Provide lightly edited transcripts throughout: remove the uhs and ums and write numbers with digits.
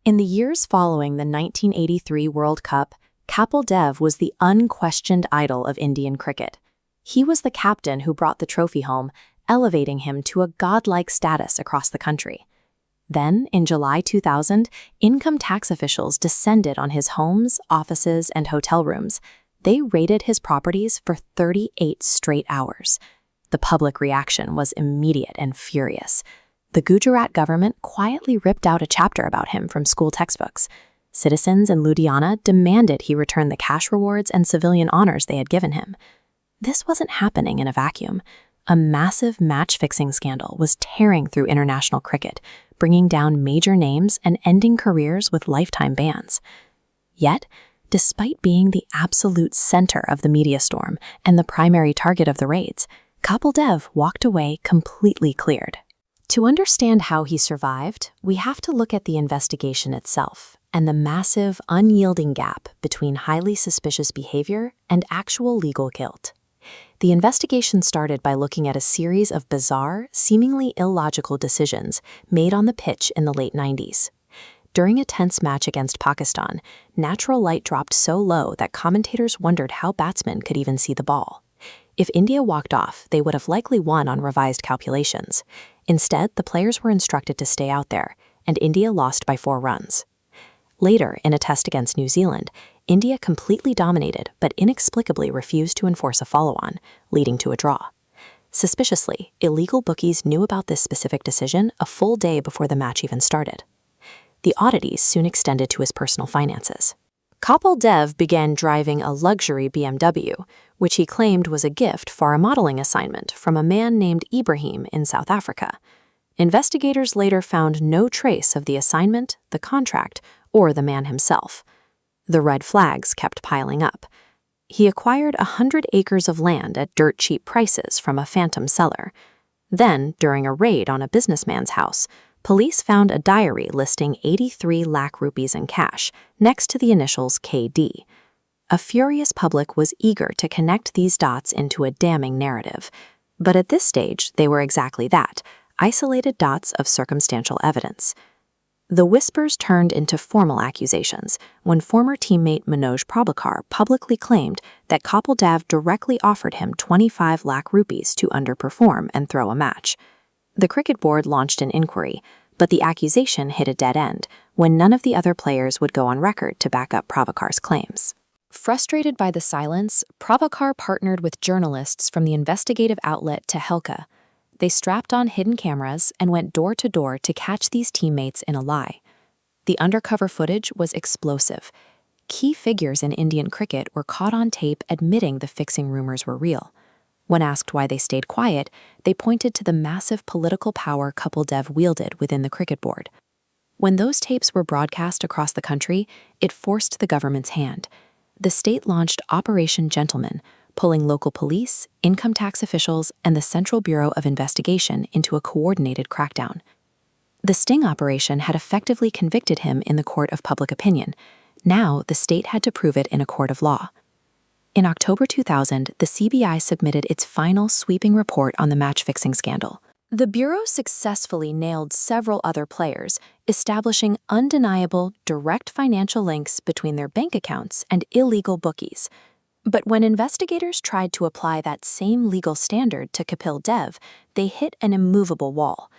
In the years following the 1983 World Cup, Kapil Dev was the unquestioned idol of Indian cricket. He was the captain who brought the trophy home, elevating him to a godlike status across the country. Then, in July 2000, income tax officials descended on his homes, offices, and hotel rooms. They raided his properties for 38 straight hours. The public reaction was immediate and furious. The Gujarat government quietly ripped out a chapter about him from school textbooks. Citizens in Ludhiana demanded he return the cash rewards and civilian honors they had given him. This wasn't happening in a vacuum. A massive match-fixing scandal was tearing through international cricket, bringing down major names and ending careers with lifetime bans. Yet, despite being the absolute center of the media storm and the primary target of the raids, Kapil Dev walked away completely cleared. To understand how he survived, we have to look at the investigation itself and the massive, unyielding gap between highly suspicious behavior and actual legal guilt. The investigation started by looking at a series of bizarre, seemingly illogical decisions made on the pitch in the late 90s. During a tense match against Pakistan, natural light dropped so low that commentators wondered how batsmen could even see the ball. If India walked off, they would have likely won on revised calculations. Instead, the players were instructed to stay out there, and India lost by 4 runs. Later, in a test against New Zealand, India completely dominated but inexplicably refused to enforce a follow-on, leading to a draw. Suspiciously, illegal bookies knew about this specific decision a full day before the match even started. The oddities soon extended to his personal finances. Kapil Dev began driving a luxury BMW, which he claimed was a gift for a modeling assignment from a man named Ibrahim in South Africa. Investigators later found no trace of the assignment, the contract, or the man himself. The red flags kept piling up. He acquired 100 acres of land at dirt-cheap prices from a phantom seller. Then, during a raid on a businessman's house, police found a diary listing 83 lakh rupees in cash next to the initials KD. A furious public was eager to connect these dots into a damning narrative. But at this stage, they were exactly that, isolated dots of circumstantial evidence. The whispers turned into formal accusations when former teammate Manoj Prabhakar publicly claimed that Kapil Dev directly offered him 25 lakh rupees to underperform and throw a match. The cricket board launched an inquiry, but the accusation hit a dead end when none of the other players would go on record to back up Prabhakar's claims. Frustrated by the silence, Prabhakar partnered with journalists from the investigative outlet Tehelka. They strapped on hidden cameras and went door to door to catch these teammates in a lie. The undercover footage was explosive. Key figures in Indian cricket were caught on tape admitting the fixing rumors were real. When asked why they stayed quiet, they pointed to the massive political power Kapil Dev wielded within the cricket board. When those tapes were broadcast across the country, it forced the government's hand. The state launched Operation Gentleman, pulling local police, income tax officials, and the Central Bureau of Investigation into a coordinated crackdown. The sting operation had effectively convicted him in the court of public opinion. Now, the state had to prove it in a court of law. In October 2000, the CBI submitted its final sweeping report on the match-fixing scandal. The Bureau successfully nailed several other players, establishing undeniable, direct financial links between their bank accounts and illegal bookies. But when investigators tried to apply that same legal standard to Kapil Dev, they hit an immovable wall.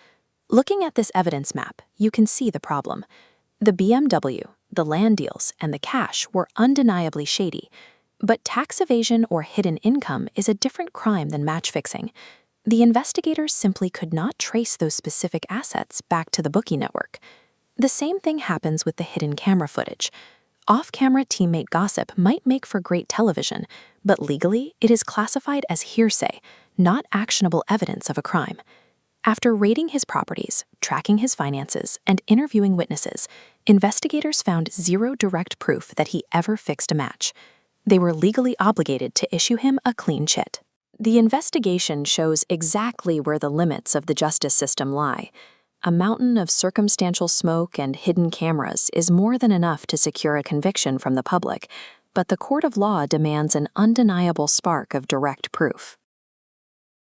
Looking at this evidence map, you can see the problem. The BMW, the land deals, and the cash were undeniably shady. But tax evasion or hidden income is a different crime than match-fixing. The investigators simply could not trace those specific assets back to the bookie network. The same thing happens with the hidden camera footage. Off-camera teammate gossip might make for great television, but legally it is classified as hearsay, not actionable evidence of a crime. After raiding his properties, tracking his finances, and interviewing witnesses, investigators found zero direct proof that he ever fixed a match. They were legally obligated to issue him a clean chit. The investigation shows exactly where the limits of the justice system lie. A mountain of circumstantial smoke and hidden cameras is more than enough to secure a conviction from the public, but the court of law demands an undeniable spark of direct proof.